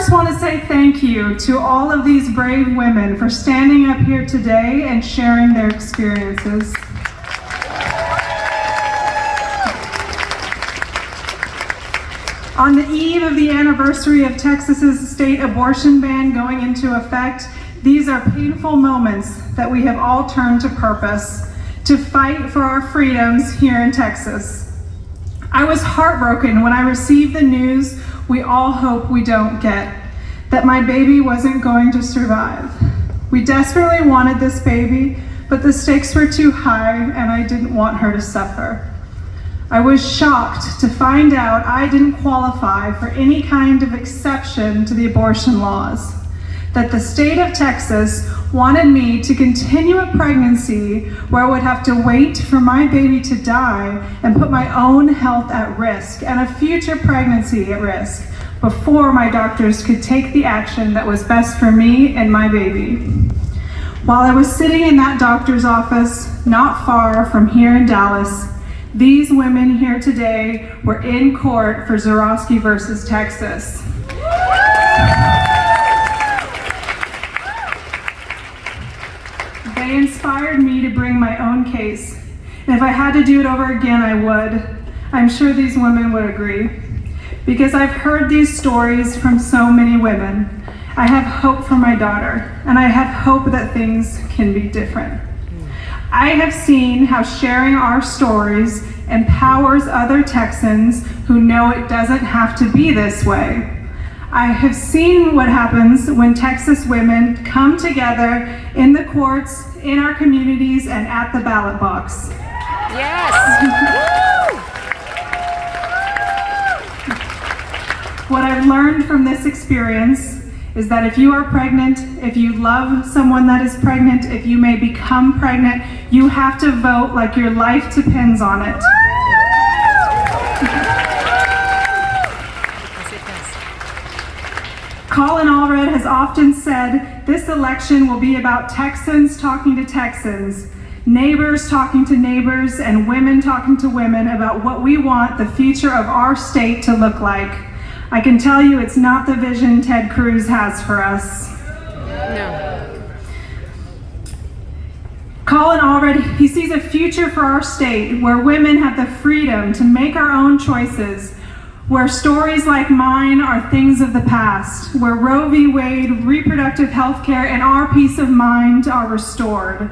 first want to say thank you to all of these brave women for standing up here today and sharing their experiences. On the eve of the anniversary of Texas's state abortion ban going into effect, these are painful moments that we have all turned to purpose to fight for our freedoms here in Texas. I was heartbroken when I received the news we all hope we don't get, that my baby wasn't going to survive. We desperately wanted this baby, but the stakes were too high and I didn't want her to suffer. I was shocked to find out I didn't qualify for any kind of exception to the abortion laws, that the state of Texas wanted me to continue a pregnancy where I would have to wait for my baby to die and put my own health at risk and a future pregnancy at risk before my doctors could take the action that was best for me and my baby. While I was sitting in that doctor's office, not far from here in Dallas, these women here today were in court for Zorowski versus Texas. They inspired me to bring my own case. And if I had to do it over again, I would. I'm sure these women would agree. Because I've heard these stories from so many women. I have hope for my daughter, and I have hope that things can be different. I have seen how sharing our stories empowers other Texans who know it doesn't have to be this way. I have seen what happens when Texas women come together in the courts, in our communities, and at the ballot box. Yes! What I've learned from this experience is that if you are pregnant, if you love someone that is pregnant, if you may become pregnant, you have to vote like your life depends on it. Colin Allred has often said, this election will be about Texans talking to Texans, neighbors talking to neighbors, and women talking to women about what we want the future of our state to look like. I can tell you it's not the vision Ted Cruz has for us. No. Colin Allred, he sees a future for our state where women have the freedom to make our own choices, where stories like mine are things of the past, where Roe v. Wade, reproductive health care, and our peace of mind are restored.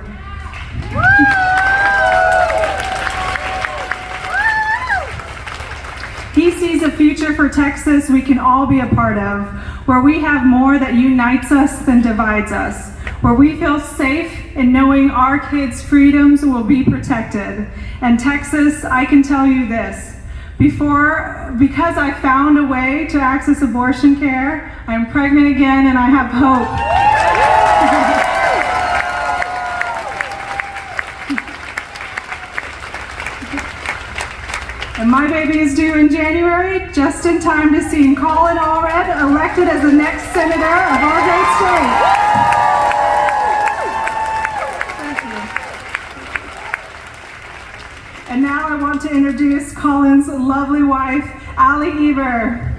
He sees a future for Texas we can all be a part of, where we have more that unites us than divides us, where we feel safe in knowing our kids' freedoms will be protected. And Texas, I can tell you this, because I found a way to access abortion care, I'm pregnant again and I have hope. And my baby is due in January, just in time to see Colin Allred elected as the next senator of our great state. Thank you. And now I want to introduce Colin's lovely wife, Allie Eber.